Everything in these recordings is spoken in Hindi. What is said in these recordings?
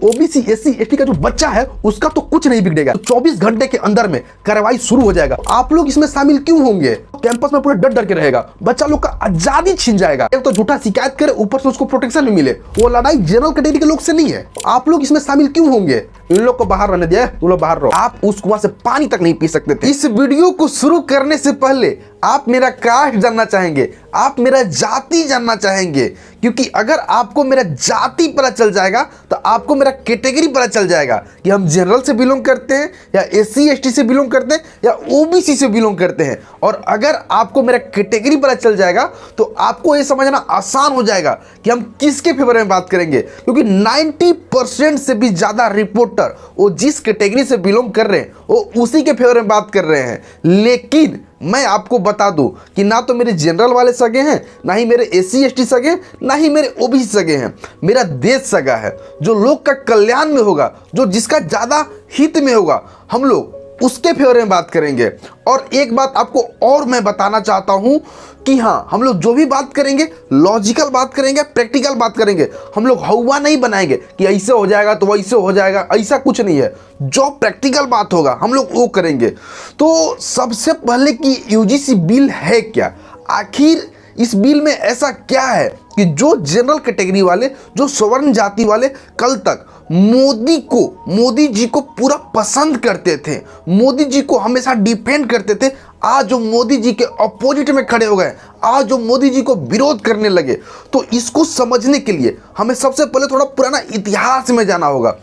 ओबीसी एससी एसटी का जो बच्चा है उसका तो कुछ नहीं बिगड़ेगा। तो 24 घंटे के अंदर में कार्रवाई शुरू हो जाएगा। आप लोग इसमें शामिल क्यों होंगे? कैंपस में पूरे डर डर के रहेगा, बच्चा लोग का आजादी छीन जाएगा। एक तो झूठा शिकायत करे, ऊपर से उसको प्रोटेक्शन भी मिले। वो लड़ाई जनरल कैटेगरी के लोग से नहीं है। आप लोग इसमें शामिल क्यों होंगे? इन लोग को बाहर रहने दिया, तुम लोग बाहर रहो। आप उस कुआं से पानी तक नहीं पी सकते थे। इस वीडियो को शुरू करने से पहले आप मेरा कास्ट जानना चाहेंगे, आप मेरा जाति जानना चाहेंगे, क्योंकि अगर आपको मेरा जाति पता चल जाएगा तो आपको मेरा कैटेगरी पता चल जाएगा कि हम जनरल से बिलोंग करते हैं या एससी एसटी से बिलोंग करते हैं या ओबीसी से बिलोंग करते हैं। और अगर आपको मेरा कैटेगरी पता चल जाएगा तो आपको ये समझना आसान हो जाएगा कि हम किसके फेवर में बात करेंगे, क्योंकि 90% से भी ज्यादा रिपोर्टर वो जिस कैटेगरी से बिलोंग कर रहे हैं वो उसी के फेवर में बात कर रहे हैं। लेकिन मैं आपको बता दूं कि ना तो मेरे जनरल वाले सगे हैं, ना ही मेरे एससी एसटी सगे, ना ही मेरे ओबीसी सगे हैं। मेरा देश सगा है, जो लोग का कल्याण में होगा, जो जिसका ज्यादा हित में होगा, हम लोग उसके फेवर में बात करेंगे। और एक बात आपको और मैं बताना चाहता हूं कि हाँ, हम लोग जो भी बात करेंगे लॉजिकल बात करेंगे, प्रैक्टिकल बात करेंगे। हम लोग हवा नहीं बनाएंगे कि ऐसे हो जाएगा तो वैसे हो जाएगा, ऐसा कुछ नहीं है। जो प्रैक्टिकल बात होगा हम लोग वो करेंगे। तो सबसे पहले कि यूजीसी बिल है क्या, आखिर इस बिल में ऐसा क्या है कि जो जनरल कैटेगरी वाले, जो सवर्ण जाति वाले कल तक मोदी जी को पूरा पसंद करते थे, मोदी जी को हमेशा डिफेंड करते थे, आज जो मोदी जी के अपोजिट में खड़े हो गए, आज जो मोदी जी को विरोध करने लगे। तो इसको समझने के लिए हमें सबसे पहले थोड़ा पुराना इतिहास में जाना होगा।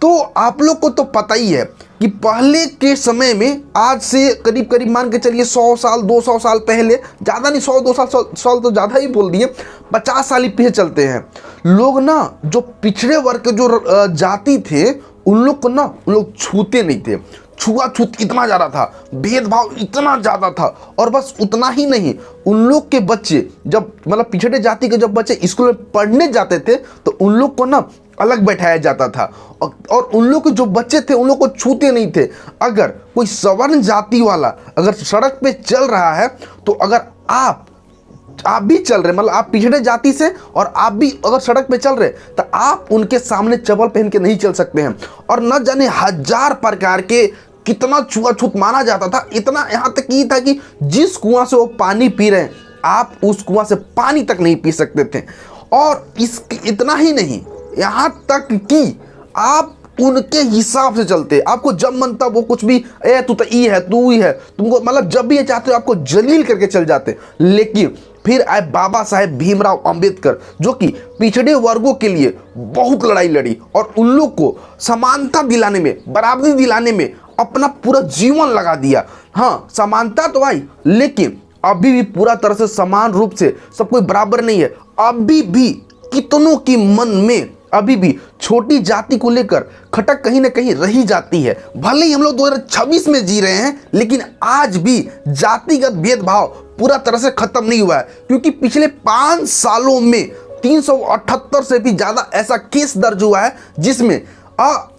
तो आप लोग को तो पता ही है कि पहले के समय में, आज से करीब करीब मान के चलिए 100 साल 200 साल पहले, ज़्यादा नहीं, 100-200 साल तो ज़्यादा ही बोल दिए, 50 साल ही पीछे चलते हैं। लोग ना, जो पिछड़े वर्ग के जो जाति थे, उन लोग को ना उन लोग छूते नहीं थे। छुआछूत इतना ज़्यादा था, भेदभाव इतना ज़्यादा था। और बस उतना ही नहीं, उन लोग के बच्चे जब, मतलब पिछड़े जाति के जब बच्चे स्कूल में पढ़ने जाते थे तो उन लोग को ना अलग बैठाया जाता था। और उन लोग के जो बच्चे थे उन लोग को छूते नहीं थे। अगर कोई सवर्ण जाति वाला अगर सड़क पे चल रहा है तो अगर आप भी चल रहे, मतलब आप पिछड़े जाति से और आप भी अगर सड़क पे चल रहे तो आप उनके सामने चप्पल पहन के नहीं चल सकते हैं। और न जाने हजार प्रकार के कितना छुआछूत माना जाता था। इतना यहाँ तक ये था कि जिस कुआं से वो पानी पी रहे हैं आप उस कुआं से पानी तक नहीं पी सकते थे। और इतना ही नहीं, यहाँ तक कि आप उनके हिसाब से चलते, आपको जब मन तब वो कुछ भी, ए तू तो ई है, तू ही है, तुमको मतलब जब भी ये चाहते हो आपको जलील करके चल जाते। लेकिन फिर आए बाबा साहेब भीमराव अंबेडकर, जो कि पिछड़े वर्गों के लिए बहुत लड़ाई लड़ी और उन लोग को समानता दिलाने में, बराबरी दिलाने में अपना पूरा जीवन लगा दिया। हाँ, समानता तो आई, लेकिन अभी भी पूरा तरह से समान रूप से सब कोई बराबर नहीं है। अभी भी कितनों की मन में अभी भी छोटी जाति को लेकर खटक कहीं ना कहीं रही जाती है। भले ही हम लोग 2026 में जी रहे हैं, लेकिन आज भी जातिगत भेदभाव पूरा तरह से खत्म नहीं हुआ है। क्योंकि पिछले 5 सालों में 378 से भी ज्यादा ऐसा केस दर्ज हुआ है जिसमें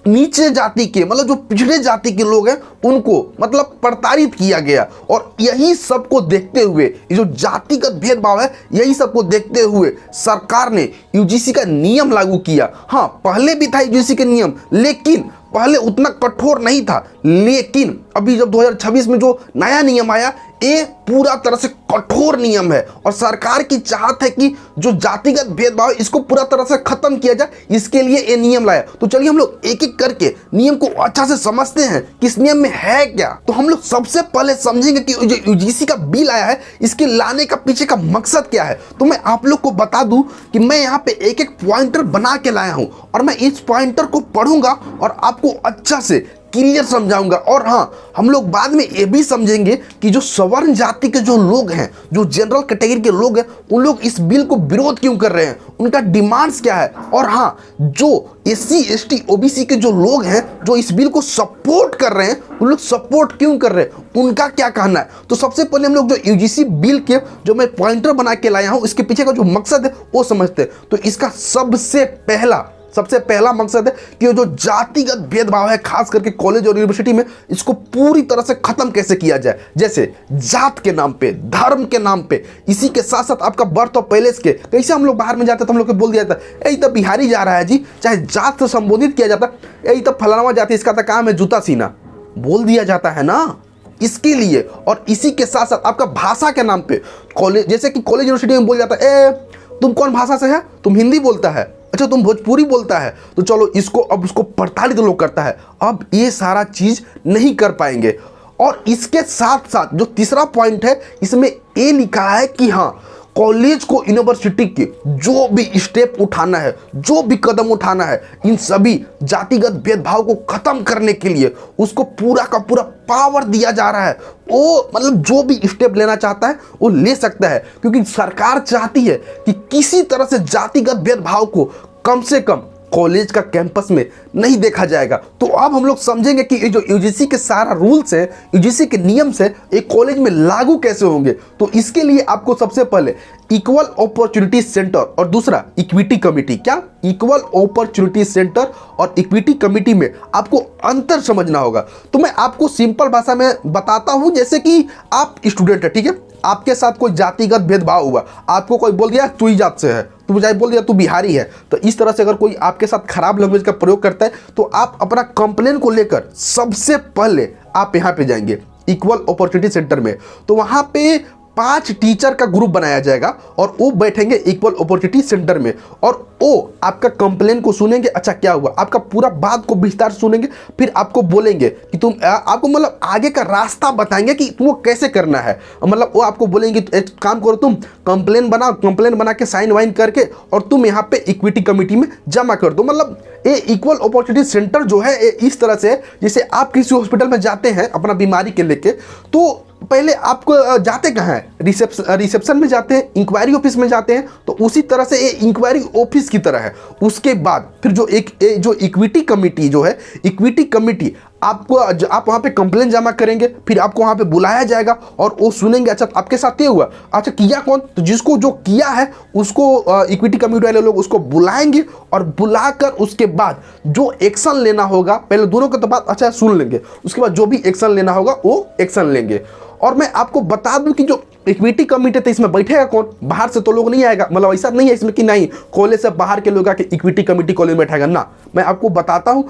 नीचे जाति के, मतलब जो पिछड़े जाति के लोग हैं उनको मतलब प्रताड़ित किया गया। और यही सबको देखते हुए, ये जो जातिगत भेदभाव है, यही सबको देखते हुए सरकार ने यूजीसी का नियम लागू किया। हाँ, पहले भी था यूजीसी का नियम, लेकिन पहले उतना कठोर नहीं था। लेकिन अभी जब 2026 में जो नया नियम आया, ये पूरा तरह से कठोर नियम है। और सरकार की चाहत है कि जो जातिगत भेदभाव इसको पूरा तरह से खत्म किया जाए, इसके लिए ये नियम लाया। तो चलिए हम लोग एक एक करके नियम को अच्छा से समझते हैं कि इस नियम में है क्या। तो हम लोग सबसे पहले समझेंगे कि जो यूजीसी का बिल आया है, इसके लाने का पीछे का मकसद क्या है। तो मैं आप लोग को बता दूं कि मैं यहाँ पे एक एक पॉइंटर बना के लाया हूँ और मैं इस पॉइंटर को पढ़ूंगा और आपको अच्छा से क्लियर समझाऊंगा। और हाँ, हम लोग बाद में ये भी समझेंगे कि जो सवर्ण जाति के जो लोग हैं, जो जनरल कैटेगरी के लोग हैं, उन लोग इस बिल को विरोध क्यों कर रहे हैं, उनका डिमांड्स क्या है। और हाँ, जो एससी एसटी ओबीसी के जो लोग हैं जो इस बिल को सपोर्ट कर रहे हैं, उन लोग सपोर्ट क्यों कर रहे हैं, उनका क्या कहना है। तो सबसे पहले हम लोग जो यूजीसी बिल के जो मैं पॉइंटर बना के लाया हूं, इसके पीछे का जो मकसद है वो समझते हैं। तो इसका सबसे पहला सबसे पहला मकसद है कि जो जातिगत भेदभाव है खास करके कॉलेज और यूनिवर्सिटी में, इसको पूरी तरह से खत्म कैसे किया जाए। जैसे जात के नाम पे, धर्म के नाम पे, इसी के साथ साथ आपका बर्थ और पैलेस के, कैसे हम लोग बाहर में जाते तो हम लोग को बोल दिया जाता है यही तो बिहारी जा रहा है जी, चाहे जात से संबोधित किया जाता यही तो फलाना जाति, इसका तो काम है जूता सीना, बोल दिया जाता है ना इसके लिए। और इसी के साथ साथ आपका भाषा के नाम पे कॉलेज, जैसे कि कॉलेज यूनिवर्सिटी में बोल जाता है तुम कौन भाषा से है, तुम हिंदी बोलता है, अच्छा तुम भोजपुरी बोलता है, तो चलो इसको अब उसको प्रताड़ित लोग करता है। अब ये सारा चीज नहीं कर पाएंगे। और इसके साथ साथ जो तीसरा पॉइंट है, इसमें ये लिखा है कि हाँ, कॉलेज को यूनिवर्सिटी के जो भी स्टेप उठाना है, जो भी कदम उठाना है, इन सभी जातिगत भेदभाव को खत्म करने के लिए उसको पूरा का पूरा पावर दिया जा रहा है। वो मतलब जो भी स्टेप लेना चाहता है वो ले सकता है, क्योंकि सरकार चाहती है कि किसी तरह से जातिगत भेदभाव को कम से कम कॉलेज का कैंपस में नहीं देखा जाएगा। तो अब हम लोग समझेंगे कि ये जो यूजीसी के सारा रूल्स है, यूजीसी के नियम से एक कॉलेज में लागू कैसे होंगे। तो इसके लिए आपको सबसे पहले इक्वल अपॉर्चुनिटी सेंटर और दूसरा इक्विटी कमिटी, क्या इक्वल अपॉर्चुनिटी सेंटर और इक्विटी कमिटी में आपको अंतर समझना होगा। तो मैं आपको सिंपल भाषा में बताता हूं, जैसे कि आप स्टूडेंट है, ठीक है, आपके साथ कोई जातिगत भेदभाव हुआ, आपको कोई बोल दिया तू ही जात से है, तू चाहे बोल दिया तू बिहारी है, तो इस तरह से अगर कोई आपके साथ खराब लैंग्वेज का प्रयोग करता है तो आप अपना कंप्लेन को लेकर सबसे पहले आप यहाँ पे जाएंगे इक्वल अपॉर्चुनिटी सेंटर में। तो वहाँ पे 5 टीचर का ग्रुप बनाया जाएगा और वो बैठेंगे इक्वल अपॉर्चुनिटी सेंटर में और वो आपका कंप्लेन को सुनेंगे, अच्छा क्या हुआ, आपका पूरा बात को विस्तार से सुनेंगे, फिर आपको बोलेंगे कि तुम आपको मतलब आगे का रास्ता बताएंगे कि तुमको कैसे करना है। मतलब वो आपको बोलेंगे एक काम करो, तुम कंप्लेन बनाओ, कंप्लेन बना के साइन वाइन करके और तुम यहाँ पे इक्विटी कमिटी में जमा कर दो। मतलब ये इक्वल अपॉर्चुनिटी सेंटर जो है इस तरह से, जैसे आप किसी हॉस्पिटल में जाते हैं अपना बीमारी के लेके, तो पहले आपको जाते कहाँ हैं, रिसेप्शन में जाते हैं, इंक्वायरी ऑफिस में जाते हैं, तो उसी तरह से ये इंक्वायरी ऑफिस की तरह है। उसके बाद फिर जो इक्विटी कमिटी जो है, इक्विटी कमिटी आपको आप वहाँ पे कंप्लेन जमा करेंगे, फिर आपको वहाँ पे बुलाया जाएगा और वो सुनेंगे, अच्छा आपके साथ ये हुआ, अच्छा किया कौन, तो जिसको जो किया है उसको इक्विटी कमिटी वाले लोग उसको बुलाएंगे और बुलाकर उसके बाद जो एक्शन लेना होगा, पहले दोनों की तो बात अच्छा सुन लेंगे, उसके बाद जो भी एक्शन लेना होगा वो एक्शन लेंगे। और मैं आपको बता दूं कि जो इक्विटी कमिटी है इसमें बैठेगा कौन, बाहर से तो लोग नहीं आएगा, मतलब ऐसा नहीं है इसमें कि नहीं कॉलेज से बाहर के लोग आके इक्विटी कमिटी कॉलेज में बैठेगा ना। मैं आपको बताता हूँ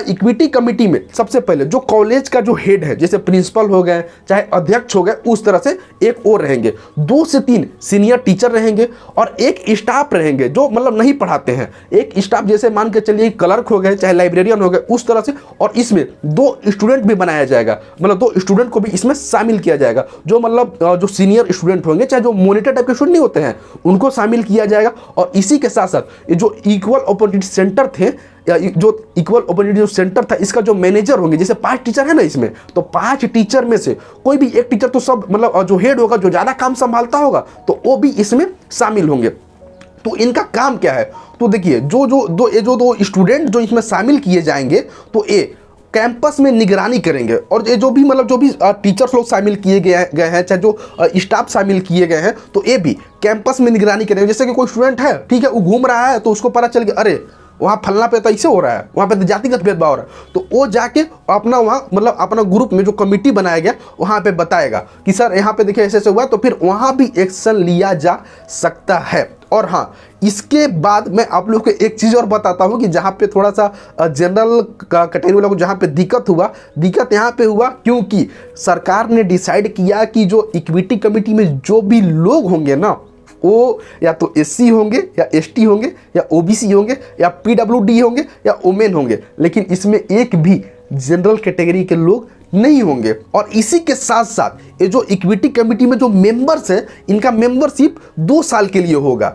इक्विटी कमिटी में सबसे पहले जो कॉलेज का जो हेड है, जैसे प्रिंसिपल हो गए चाहे अध्यक्ष हो गए, उस तरह से एक और रहेंगे, 2 से 3 सीनियर टीचर रहेंगे और एक स्टाफ रहेंगे जो मतलब नहीं पढ़ाते हैं, एक स्टाफ जैसे मान के चलिए क्लर्क हो गए चाहे लाइब्रेरियन हो गए, उस तरह से। और इसमें 2 स्टूडेंट भी बनाया जाएगा, मतलब 2 स्टूडेंट को भी इसमें शामिल किया जाएगा, जो मतलब जो सीनियर स्टूडेंट होंगे चाहे जो मॉनिटर टाइप के स्टूडेंट नहीं होते हैं उनको शामिल किया जाएगा। और इसी के साथ साथ ये जो इक्वल अपॉर्चुनिटी सेंटर थे, या जो इक्वल अपॉर्चुनिटी सेंटर था, इसका जो मैनेजर होंगे, जैसे 5 टीचर है ना इसमें, तो 5 टीचर में से कोई भी एक टीचर तो सब मतलब जो हेड होगा, जो ज्यादा काम संभालता होगा, तो वो भी इसमें शामिल होंगे। तो इनका काम क्या है, तो देखिए जो 2 स्टूडेंट जो इसमें शामिल किए जाएंगे, तो ये कैंपस में निगरानी करेंगे और ये जो भी टीचर्स लोग शामिल किए गए हैं चाहे जो स्टाफ शामिल किए गए हैं, तो ये भी कैंपस में निगरानी करेंगे। जैसे कि कोई स्टूडेंट है, ठीक है, वो घूम रहा है तो उसको पता चल गया अरे वहाँ फलना पे तो ऐसे हो रहा है, वहाँ पे तो जातिगत भेदभाव हो रहा है, तो वो जाके अपना वहाँ मतलब अपना ग्रुप में जो कमिटी बनाया गया वहाँ पे बताएगा कि सर यहाँ पे देखिए ऐसे ऐसे हुआ, तो फिर वहाँ भी एक्शन लिया जा सकता है। और हाँ, इसके बाद मैं आप लोग को एक चीज़ और बताता हूँ कि जहाँ पे थोड़ा सा जनरल कैटेगरी वालों को जहाँ पे दिक्कत यहाँ पे हुआ, क्योंकि सरकार ने डिसाइड किया कि जो इक्विटी कमिटी में जो भी लोग होंगे ना, वो या तो एससी होंगे या एसटी होंगे या ओबीसी होंगे या पीडब्ल्यूडी होंगे या वुमेन होंगे, लेकिन इसमें एक भी जनरल कैटेगरी के लोग नहीं होंगे। और इसी के साथ साथ ये जो इक्विटी कमिटी में जो मेंबर्स है, इनका मेंबरशिप 2 साल के लिए होगा।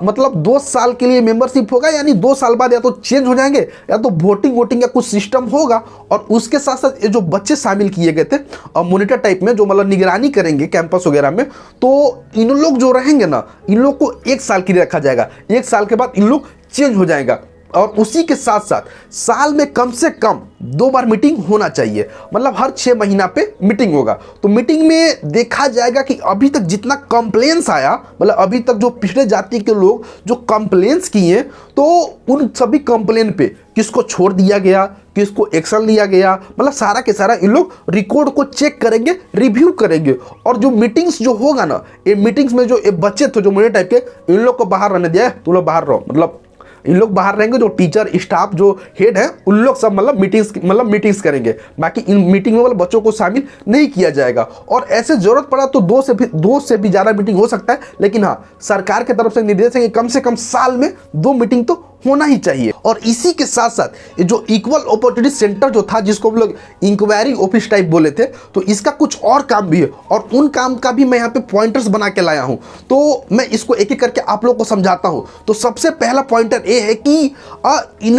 मतलब 2 साल के लिए मेंबरशिप होगा, यानी 2 साल बाद या तो चेंज हो जाएंगे या तो वोटिंग या कुछ सिस्टम होगा। और उसके साथ साथ ये जो बच्चे शामिल किए गए थे मॉनिटर टाइप में, जो मतलब निगरानी करेंगे कैंपस वगैरह में, तो इन लोग जो रहेंगे ना, इन लोग को 1 साल के लिए रखा जाएगा, 1 साल के बाद इन लोग चेंज हो जाएगा। और उसी के साथ साथ साल में कम से कम 2 बार मीटिंग होना चाहिए, मतलब हर 6 महीना पे मीटिंग होगा। तो मीटिंग में देखा जाएगा कि अभी तक जितना कंप्लेंट्स आया, मतलब अभी तक जो पिछड़े जाति के लोग जो कंप्लेंट्स किए, तो उन सभी कंप्लेन पे किसको छोड़ दिया गया, किसको एक्शन लिया गया, मतलब सारा के सारा इन लोग रिकॉर्ड को चेक करेंगे, रिव्यू करेंगे। और जो मीटिंग्स जो होगा ना, ये मीटिंग्स में जो ये बच्चे थे जो मेरे टाइप के, इन लोग को बाहर रहने दिया है, तुम लोग बाहर रहो, मतलब इन लोग बाहर रहेंगे। जो टीचर स्टाफ जो हेड है उन लोग सब मतलब मीटिंग्स करेंगे, बाकी इन मीटिंग में मतलब बच्चों को शामिल नहीं किया जाएगा। और ऐसे जरूरत पड़ा तो 2 से भी ज़्यादा मीटिंग हो सकता है, लेकिन हाँ, सरकार की तरफ से निर्देश है कि कम से कम साल में 2 मीटिंग तो होना ही चाहिए। और इसी के साथ साथ ये जो इक्वल अपॉर्चुनिटी सेंटर जो था, जिसको हम लोग इंक्वायरी ऑफिस टाइप बोले थे, तो इसका कुछ और काम भी है, और उन काम का भी मैं यहाँ पे पॉइंटर्स बना के लाया हूँ। तो मैं इसको एक एक करके आप लोग को समझाता हूँ। तो सबसे पहला पॉइंटर ये है कि इन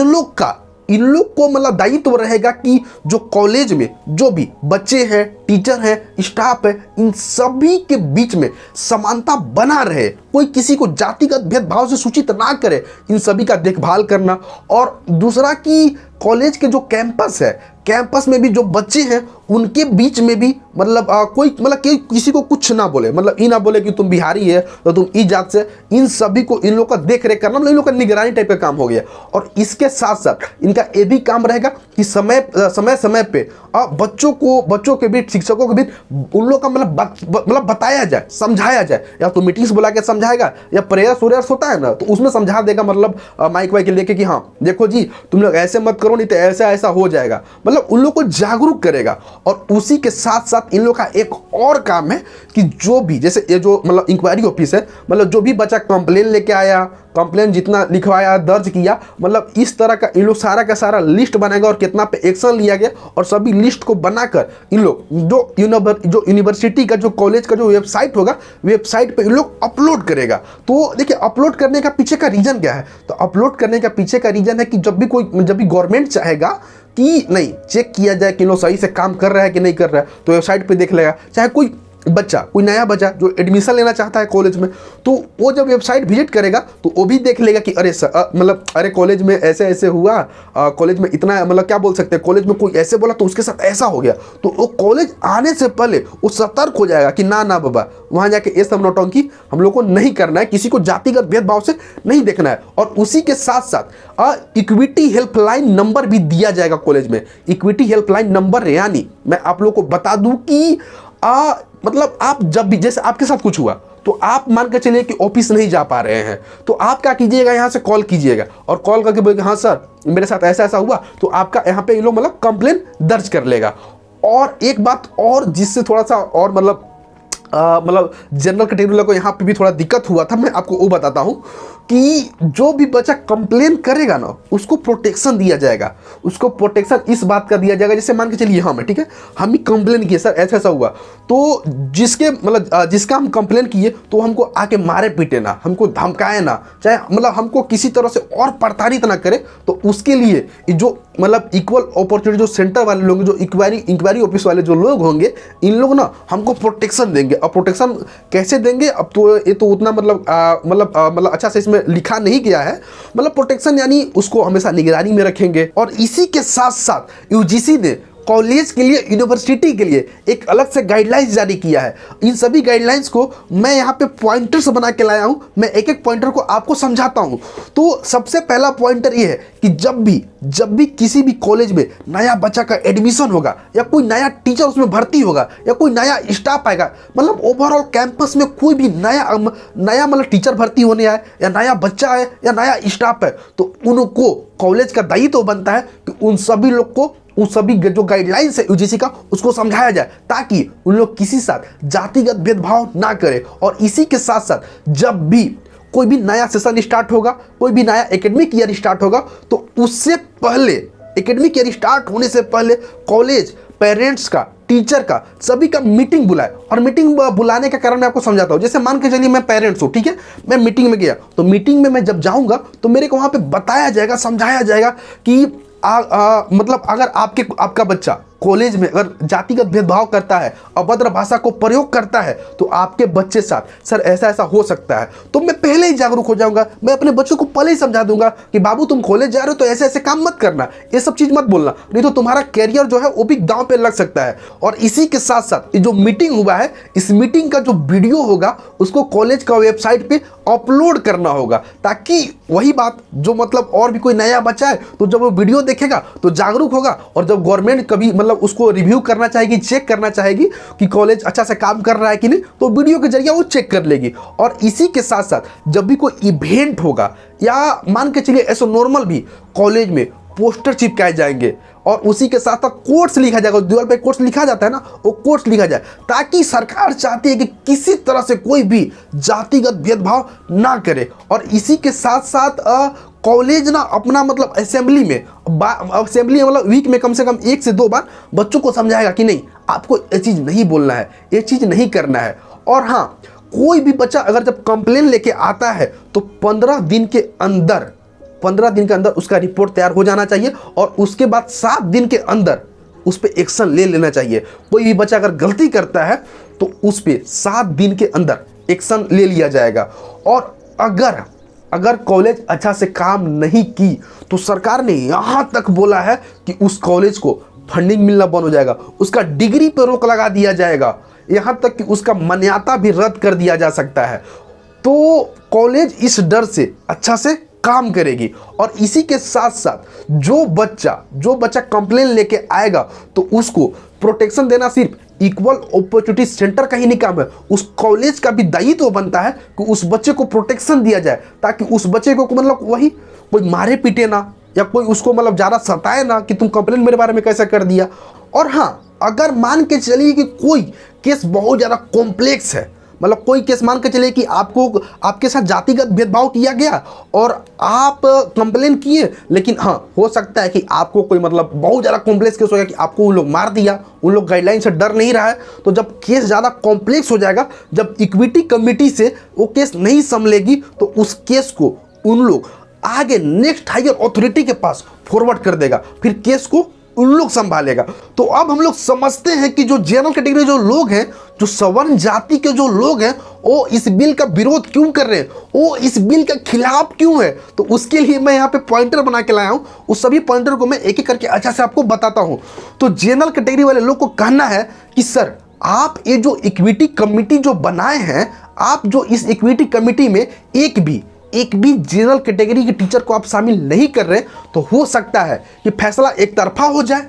लोग को मतलब दायित्व रहेगा कि जो कॉलेज में जो भी बच्चे हैं, टीचर हैं, स्टाफ है, इन सभी के बीच में समानता बना रहे, कोई किसी को जातिगत भेदभाव से सूचित ना करे, इन सभी का देखभाल करना। और दूसरा कि कॉलेज के जो कैंपस है, कैंपस में भी जो बच्चे हैं उनके बीच में भी मतलब कोई मतलब किसी को कुछ ना बोले, मतलब ये ना बोले कि तुम बिहारी है तो तुम इस जात से, इन सभी को इन लोग का देख रेख करना, मतलब इन लोग का निगरानी टाइप का काम हो गया। और इसके साथ साथ इनका ये भी काम रहेगा कि समय पे बच्चों के बीच, शिक्षकों के बीच उन लोग का मतलब बताया जाए, समझाया जाए। या तो मीटिंग्स बुला के समझाएगा, या प्रेयर्स होता है ना, तो उसमें समझा देगा, मतलब माइक वाइक लेके कि हाँ देखो जी तुम लोग ऐसे मत करो, नहीं तो ऐसा हो जाएगा, मतलब उन लोग को जागरूक करेगा। और उसी के साथ साथ इन लोग का एक और काम है कि जो भी, जैसे ये जो मतलब इंक्वायरी ऑफिस है, मतलब जो भी बच्चा कंप्लेन लेके आया, कंप्लेन जितना लिखवाया, दर्ज किया, मतलब इस तरह का इन लोग सारा का सारा लिस्ट बनाएगा और कितना पे एक्शन लिया गया, और सभी लिस्ट को बनाकर इन लोग जो यूनिवर्सिटी का, जो कॉलेज का जो वेबसाइट होगा, वेबसाइट पे इन लोग अपलोड करेगा। तो देखिए, अपलोड करने का पीछे का रीजन क्या है? तो अपलोड करने का पीछे का रीजन है कि जब भी गवर्नमेंट चाहेगा कि नहीं चेक किया जाए कि लोग सही से काम कर रहा है कि नहीं कर रहा है, तो वेबसाइट पे देख लेगा। चाहे कोई नया बच्चा जो एडमिशन लेना चाहता है कॉलेज में, तो वो जब वेबसाइट विजिट करेगा तो वो भी देख लेगा कि अरे कॉलेज में ऐसे हुआ, कॉलेज में इतना, मतलब क्या बोल सकते हैं, कॉलेज में कोई ऐसे बोला तो उसके साथ ऐसा हो गया। तो वो कॉलेज आने से पहले वो सतर्क हो जाएगा कि ना बाबा, वहाँ जाके ये सब नौटंकी हम लोग को नहीं करना है, किसी को जातिगत भेदभाव से नहीं देखना है। और उसी के साथ साथ इक्विटी हेल्पलाइन नंबर भी दिया जाएगा कॉलेज में। इक्विटी हेल्पलाइन नंबर, यानी मैं आप लोग को बता दूं कि मतलब आप जब भी, जैसे आपके साथ कुछ हुआ तो आप मान कर चलिए कि ऑफिस नहीं जा पा रहे हैं, तो आप क्या कीजिएगा, यहाँ से कॉल कीजिएगा और कॉल करके बोलेगा हाँ सर मेरे साथ ऐसा हुआ, तो आपका यहाँ पे ये लोग मतलब कंप्लेन दर्ज कर लेगा। और एक बात और जिससे थोड़ा सा और मतलब जनरल कैटेगरी को यहाँ पे भी थोड़ा दिक्कत हुआ था, मैं आपको वो बताता हूँ कि जो भी बच्चा कंप्लेन करेगा ना, उसको प्रोटेक्शन दिया जाएगा। उसको प्रोटेक्शन इस बात का दिया जाएगा, जैसे मान के चलिए हम, ठीक है, हम ही कंप्लेन किए सर ऐसा हुआ, तो जिसका हम कंप्लेन किए तो हमको आके मारे पीटे ना, हमको धमकाए ना, चाहे मतलब हमको किसी तरह से और प्रताड़ित ना करे, तो उसके लिए जो मतलब इक्वल अपॉर्चुनिटी जो सेंटर वाले लोग, जो इंक्वायरी ऑफिस वाले जो लोग होंगे, इन लोग ना हमको प्रोटेक्शन देंगे। अब प्रोटेक्शन कैसे देंगे, अब तो ये तो उतना मतलब अच्छा से इसमें लिखा नहीं गया है। मतलब प्रोटेक्शन यानी उसको हमेशा निगरानी में रखेंगे। और इसी के साथ साथ यूजीसी ने कॉलेज के लिए, यूनिवर्सिटी के लिए एक अलग से गाइडलाइंस जारी किया है। इन सभी गाइडलाइंस को मैं यहाँ पे पॉइंटर्स बना के लाया हूँ, मैं एक एक पॉइंटर को आपको समझाता हूँ। तो सबसे पहला पॉइंटर ये है कि जब भी किसी भी कॉलेज में नया बच्चा का एडमिशन होगा, या कोई नया टीचर उसमें भर्ती होगा, या कोई नया स्टाफ आएगा, मतलब ओवरऑल कैंपस में कोई भी नया मतलब टीचर भर्ती होने आए, या नया बच्चा है, या नया स्टाफ है, तो उनको कॉलेज का दायित्व बनता है कि उन सभी लोग को, उन सभी जो गाइडलाइंस है यूजीसी का, उसको समझाया जाए, ताकि उन लोग किसी साथ जातिगत भेदभाव ना करे। और इसी के साथ साथ जब भी कोई भी नया सेशन स्टार्ट होगा, कोई भी नया एकेडमिक ईयर स्टार्ट होगा, तो उससे पहले, एकेडमिक ईयर स्टार्ट होने से पहले कॉलेज पेरेंट्स का, टीचर का, सभी का मीटिंग बुलाए। और मीटिंग बुलाने का कारण मैं आपको समझाता हूँ। जैसे मान के चलिए मैं पेरेंट्स हूँ, ठीक है, मैं मीटिंग में गया, तो मीटिंग में मैं जब जाऊँगा तो मेरे को वहाँ पे बताया जाएगा, समझाया जाएगा कि मतलब अगर आपका बच्चा कॉलेज में अगर जातिगत भेदभाव करता है, अभद्र भाषा को प्रयोग करता है, तो आपके बच्चे साथ सर ऐसा ऐसा हो सकता है, तो मैं पहले ही जागरूक हो जाऊंगा। मैं अपने बच्चों को पहले ही समझा दूंगा कि बाबू तुम कॉलेज जा रहे हो तो ऐसे ऐसे काम मत करना, ये सब चीज मत बोलना, नहीं तो तुम्हारा कैरियर जो है वो भी दांव पे लग सकता है। और इसी के साथ साथ जो मीटिंग हुआ है, इस मीटिंग का जो वीडियो होगा उसको कॉलेज का वेबसाइट पे अपलोड करना होगा, ताकि वही बात जो मतलब और भी कोई नया बच्चा है तो जब वो वीडियो देखेगा तो जागरूक होगा, और जब गवर्नमेंट कभी मतलब उसको रिव्यू करना चाहेगी, चेक करना चाहेगी कि कॉलेज अच्छा से काम कर रहा है कि नहीं, तो वीडियो के जरिए वो चेक कर लेगी। और इसी के साथ साथ जब भी कोई इवेंट होगा या मान के चलिए ऐसा नॉर्मल भी कॉलेज में पोस्टर चिपकाए जाएंगे और उसी के साथ साथ कोट्स लिखा जाएगा, दीवार पे कोट्स लिखा जाता है ना, वो कोट्स लिखा जाए, ताकि सरकार चाहती है कि किसी तरह से कोई भी जातिगत भेदभाव ना करे। और इसी के साथ साथ कॉलेज ना अपना मतलब असेंबली में मतलब वीक में कम से कम 1 से 2 बार बच्चों को समझाएगा कि नहीं आपको ये चीज़ नहीं बोलना है, ये चीज़ नहीं करना है। और हाँ, कोई भी बच्चा अगर जब कंप्लेन लेके आता है तो 15 दिन के अंदर उसका रिपोर्ट तैयार हो जाना चाहिए, और उसके बाद 7 दिन के अंदर उस पर एक्शन ले लेना चाहिए। कोई भी बच्चा अगर गलती करता है तो उस पर 7 दिन के अंदर एक्शन ले लिया जाएगा। और अगर कॉलेज अच्छा से काम नहीं की तो सरकार ने यहाँ तक बोला है कि उस कॉलेज को फंडिंग मिलना बंद हो जाएगा, उसका डिग्री पर रोक लगा दिया जाएगा, यहाँ तक कि उसका मान्यता भी रद्द कर दिया जा सकता है। तो कॉलेज इस डर से अच्छा से काम करेगी। और इसी के साथ साथ जो बच्चा कंप्लेन लेके आएगा तो उसको प्रोटेक्शन देना सिर्फ इक्वल अपॉर्चुनिटी सेंटर का ही नहीं काम है, उस कॉलेज का भी दायित्व तो बनता है कि उस बच्चे को प्रोटेक्शन दिया जाए, ताकि उस बच्चे को मतलब वही कोई मारे पीटे ना, या कोई उसको मतलब ज़्यादा सताए ना कि तुम कंप्लेन मेरे बारे में कैसे कर दिया। और हाँ, अगर मान के चलिए कि कोई केस बहुत ज़्यादा कॉम्प्लेक्स है, मतलब कोई केस मान के चलिए कि आपके साथ जातिगत भेदभाव किया गया और आप कंप्लेन किए, लेकिन हाँ हो सकता है कि आपको कोई मतलब बहुत ज़्यादा कॉम्प्लेक्स केस हो गया कि आपको उन लोग मार दिया, उन लोग गाइडलाइन से डर नहीं रहा है, तो जब केस ज़्यादा कॉम्प्लेक्स हो जाएगा, जब इक्विटी कमेटी से वो केस नहीं संभलेगी तो उस केस को उन लोग आगे नेक्स्ट हायर अथॉरिटी के पास फॉरवर्ड कर देगा, फिर केस को उन लोग संभालेगा। तो अब हम लोग समझते हैं कि जो जनरल कैटेगरी जो लोग हैं, जो सवर्ण जाति के जो लोग हैं, वो इस बिल का विरोध क्यों कर रहे हैं, वो इस बिल के खिलाफ क्यों है। तो उसके लिए मैं यहाँ पे पॉइंटर बना के लाया हूँ, उस सभी पॉइंटर को मैं एक एक करके अच्छा से आपको बताता हूँ। तो जनरल कैटेगरी वाले लोग को कहना है कि सर आप ये जो इक्विटी कमिटी जो बनाए हैं, आप जो इस इक्विटी कमिटी में एक भी जनरल कैटेगरी के टीचर को आप शामिल नहीं कर रहे, तो हो सकता है कि फैसला एक तरफा हो जाए,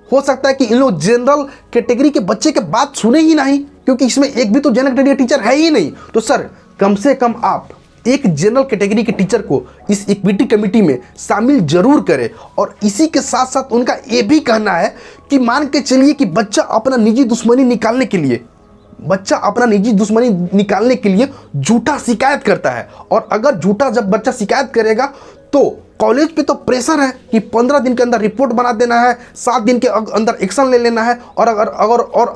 हो सकता है कि इन लोग जनरल कैटेगरी के बच्चे के बात सुने ही नहीं, क्योंकि इसमें एक भी तो जनरल कैटेगरी टीचर है ही नहीं। तो सर कम से कम आप एक जनरल कैटेगरी के टीचर को इस इक्विटी कमेटी में शामिल जरूर करें। और इसी के साथ साथ उनका ये भी कहना है कि मान के चलिए कि बच्चा अपना निजी दुश्मनी निकालने के लिए झूठा शिकायत करता है, और अगर झूठा जब बच्चा शिकायत करेगा तो कॉलेज पे तो प्रेशर है कि 15 दिन के अंदर रिपोर्ट बना देना है, 7 दिन के अंदर एक्शन ले लेना है, और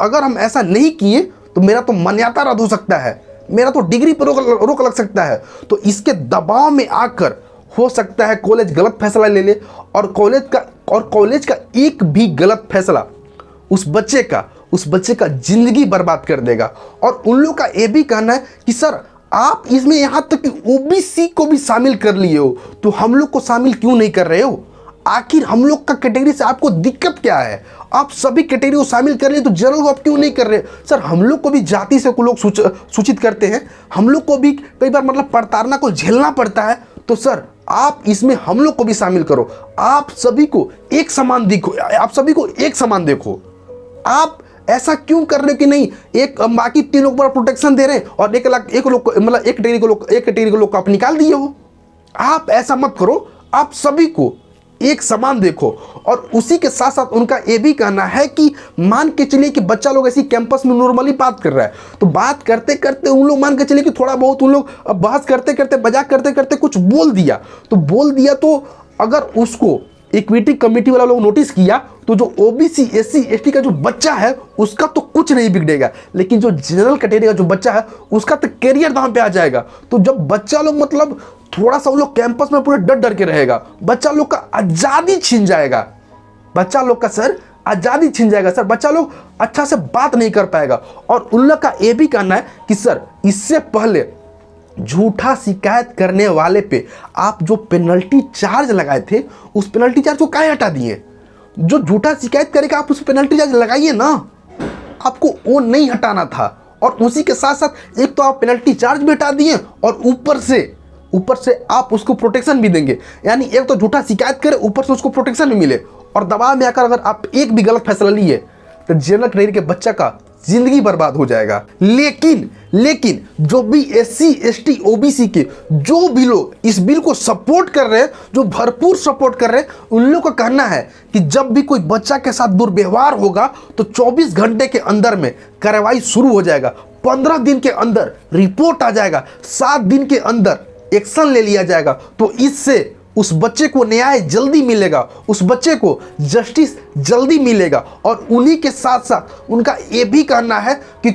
अगर हम ऐसा नहीं किए तो मेरा तो मान्यता रद्द हो सकता है, मेरा तो डिग्री पर रोक लग सकता है। तो इसके दबाव में आकर हो सकता है कॉलेज गलत फैसला ले ले, और कॉलेज का एक भी गलत फैसला उस बच्चे का जिंदगी बर्बाद कर देगा। और उन लोग का ये भी कहना है कि सर आप इसमें यहाँ तक कि ओबीसी को भी शामिल कर लिए हो, तो हम लोग को शामिल क्यों नहीं कर रहे हो? आखिर हम लोग का कैटेगरी से आपको दिक्कत क्या है? आप सभी कैटेगरी को शामिल कर रहे तो जनरल को आप क्यों नहीं कर रहे? सर हम लोग को भी जाति से लोग सूचित करते हैं, हम लोग को भी कई बार मतलब प्रताड़ना को झेलना पड़ता है, तो सर आप इसमें हम लोग को भी शामिल करो, आप सभी को एक समान देखो, आप ऐसा क्यों कर रहे हो कि नहीं एक बाकी 3 लोग पर प्रोटेक्शन दे रहे हैं और एक कैटेगरी को लोग को आप निकाल दिए हो। आप ऐसा मत करो, आप सभी को एक समान देखो। और उसी के साथ साथ उनका ये भी कहना है कि मान के चलिए कि बच्चा लोग ऐसी कैंपस में नॉर्मली बात कर रहा है, तो बात करते करते उन लोग मान के चलिए कि थोड़ा बहुत उन लोग बहस करते करते मजाक करते करते कुछ बोल दिया तो अगर उसको इक्विटी कमेटी वाला लोग नोटिस किया तो जो ओबीसी एससी एसटी का जो बच्चा है उसका तो कुछ नहीं बिगड़ेगा, लेकिन जो जनरल कैटेगरी का जो बच्चा है उसका तो करियर दांव पे आ जाएगा। तो जब बच्चा लोग मतलब थोड़ा सा उन लोग कैंपस में पूरे डर डर के रहेगा, बच्चा लोग का आज़ादी छीन जाएगा, बच्चा लोग का सर आज़ादी छिन जाएगा सर। बच्चा लोग अच्छा से बात नहीं कर पाएगा। और उन लोग का ये भी कहना है कि सर इससे पहले झूठा शिकायत करने वाले पे आप जो पेनल्टी चार्ज लगाए थे उस पेनल्टी चार्ज को काहे हटा दिए? जो झूठा शिकायत करेगा आप उस पेनल्टी चार्ज लगाइए ना, आपको वो नहीं हटाना था। और उसी के साथ साथ एक तो आप पेनल्टी चार्ज भी हटा दिए और ऊपर से आप उसको प्रोटेक्शन भी देंगे। यानी एक तो झूठा शिकायत करे, ऊपर से उसको प्रोटेक्शन भी मिले। और दबाव में आकर अगर आप एक भी गलत फैसला लिए तो जनरल कैटेगरी के बच्चा का जिंदगी बर्बाद हो जाएगा। लेकिन जो भी SC ST OBC के जो भी लोग इस बिल को सपोर्ट कर रहे हैं, जो भरपूर सपोर्ट कर रहे हैं, उन लोगों का कहना है कि जब भी कोई बच्चा के साथ दुर्व्यवहार होगा तो 24 घंटे के अंदर में कार्रवाई शुरू हो जाएगा, 15 दिन के अंदर रिपोर्ट आ जाएगा, 7 दिन के अंदर एक्शन ले लिया जाएगा। तो इससे उस बच्चे को न्याय जल्दी मिलेगा, उस बच्चे को जस्टिस जल्दी मिलेगा। और उन्हीं के साथ साथ उनका ये भी कहना है कि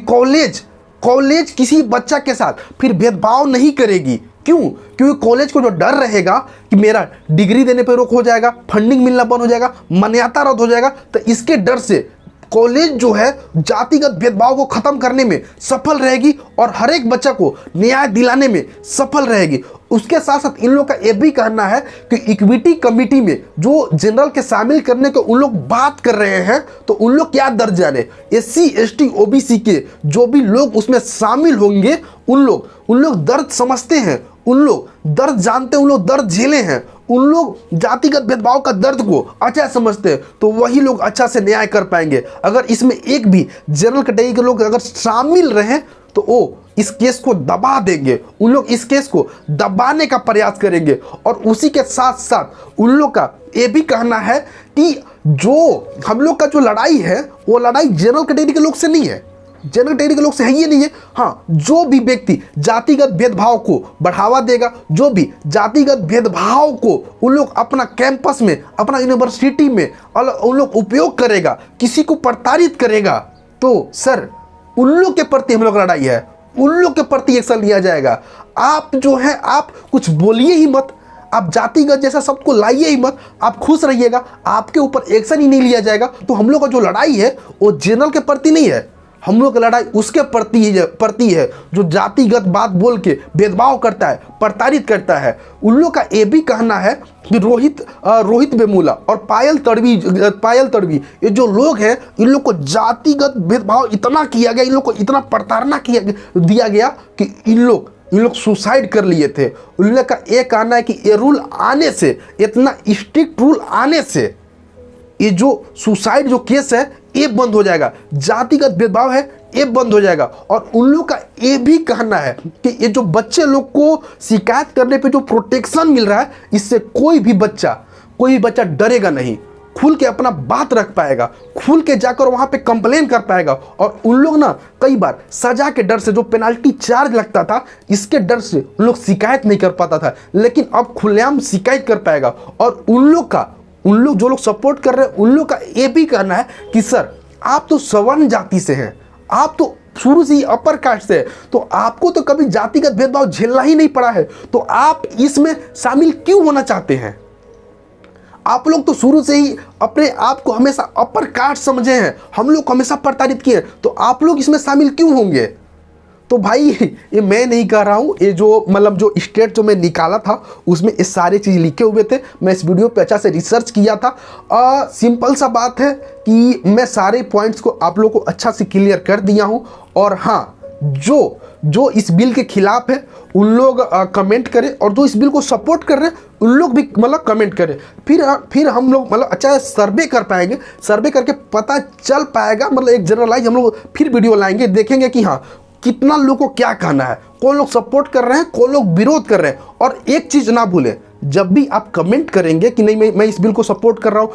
कॉलेज किसी बच्चा के साथ फिर भेदभाव नहीं करेगी। क्यों? क्योंकि कॉलेज को जो डर रहेगा कि मेरा डिग्री देने पर रोक हो जाएगा, फंडिंग मिलना बंद हो जाएगा, मान्यता रद्द हो जाएगा, तो इसके डर से कॉलेज जो है जातिगत भेदभाव को खत्म करने में सफल रहेगी और हर एक बच्चा को न्याय दिलाने में सफल रहेगी। उसके साथ साथ इन लोग का यह भी कहना है कि इक्विटी कमेटी में जो जनरल के शामिल करने को उन लोग बात कर रहे हैं, तो उन लोग क्या दर्ज जाने, SC ST OBC के जो भी लोग उसमें शामिल होंगे उन लोग दर्द समझते हैं, उन लोग दर्द जानते हैं, उन लोग दर्द झेले हैं, उन लोग जातिगत भेदभाव का दर्द को अच्छा समझते हैं, तो वही लोग अच्छा से न्याय कर पाएंगे। अगर इसमें एक भी जनरल कैटेगरी के लोग अगर शामिल रहे तो वो इस केस को दबा देंगे, उन लोग इस केस को दबाने का प्रयास करेंगे। और उसी के साथ साथ उन लोग का ये भी कहना है कि जो हम लोग का जो लड़ाई है वो लड़ाई जनरल कैटेगरी के लोग से नहीं है, जनरल कैटेगरी के लोग से है ये नहीं है। हाँ, जो भी व्यक्ति जातिगत भेदभाव को बढ़ावा देगा, जो भी जातिगत भेदभाव को उन लोग अपना कैंपस में, अपना यूनिवर्सिटी में उन लोग उपयोग करेगा, किसी को प्रताड़ित करेगा, तो सर उन लोग के प्रति हम लोग लड़ाई है, उन लोग के प्रति एक्शन लिया जाएगा। आप जो है आप कुछ बोलिए ही मत, आप जातिगत जैसा सबको लाइए ही मत, आप खुश रहिएगा, आपके ऊपर एक्शन ही नहीं लिया जाएगा। तो हम लोग का जो लड़ाई है वो जनरल के प्रति नहीं है, हम लोग की लड़ाई उसके प्रति है जो जातिगत बात बोल के भेदभाव करता है, प्रताड़ित करता है। उन लोग का ये भी कहना है कि रोहित वेमुला और पायल तड़वी ये जो लोग हैं, इन लोग को जातिगत भेदभाव इतना किया गया, इन लोग को इतना प्रताड़ना दिया गया कि इन लोग सुसाइड कर लिए थे। उन लोग का ये कहना है कि ये रूल आने से, इतना स्ट्रिक्ट रूल आने से ये जो सुसाइड जो केस है ये बंद हो जाएगा, जातिगत भेदभाव है ये बंद हो जाएगा। और उन लोग का ये भी कहना है कि ये जो बच्चे लोग को शिकायत करने पे जो प्रोटेक्शन मिल रहा है, इससे कोई भी बच्चा डरेगा नहीं, खुल के अपना बात रख पाएगा, खुल के जाकर वहां पे कंप्लेन कर पाएगा। और उन लोग ना कई बार सजा के डर से, जो पेनाल्टी चार्ज लगता था इसके डर से उन लोग शिकायत नहीं कर पाता था, लेकिन अब खुलेआम शिकायत कर पाएगा। और उन लोग जो लोग सपोर्ट कर रहे हैं उन लोग का ये भी कहना है कि सर आप तो सवर्ण जाति से हैं, आप तो शुरू से ही अपर कास्ट से है, तो आपको तो कभी जातिगत भेदभाव झेलना ही नहीं पड़ा है, तो आप इसमें शामिल क्यों होना चाहते हैं? आप लोग तो शुरू से ही अपने आप को हमेशा अपर कास्ट समझे हैं, हम लोग को हमेशा प्रताड़ित किए, तो आप लोग इसमें शामिल क्यों होंगे? तो भाई ये मैं नहीं कह रहा हूँ, ये जो मतलब जो स्टेट जो मैं निकाला था उसमें ये सारे चीज़ लिखे हुए थे, मैं इस वीडियो पे अच्छा से रिसर्च किया था। सिंपल सा बात है कि मैं सारे पॉइंट्स को आप लोगों को अच्छा से क्लियर कर दिया हूँ। और हाँ, जो इस बिल के खिलाफ है उन लोग कमेंट करें, और जो इस बिल को सपोर्ट कर रहे हैं उन लोग भी मतलब कमेंट करें, फिर हम लोग मतलब अच्छा सर्वे कर पाएंगे, सर्वे करके पता चल पाएगा, मतलब एक जनरलाइज हम लोग फिर वीडियो लाएंगे, देखेंगे कि हाँ कितना लोगों को क्या कहना है, कौन लोग सपोर्ट कर रहे हैं, कौन लोग विरोध कर रहे हैं। और एक चीज़ ना भूलें, जब भी आप कमेंट करेंगे कि नहीं मैं इस बिल को सपोर्ट कर रहा हूँ,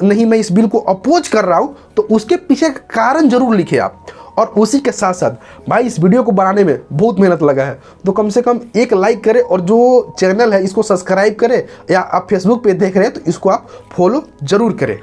नहीं मैं इस बिल को अपोज कर रहा हूँ, तो उसके पीछे का कारण जरूर लिखे आप। और उसी के साथ साथ भाई इस वीडियो को बनाने में बहुत मेहनत लगा है, तो कम से कम एक लाइक करें, और जो चैनल है इसको सब्सक्राइब करें, या आप फेसबुक पे देख रहे हैं तो इसको आप फॉलो जरूर करें।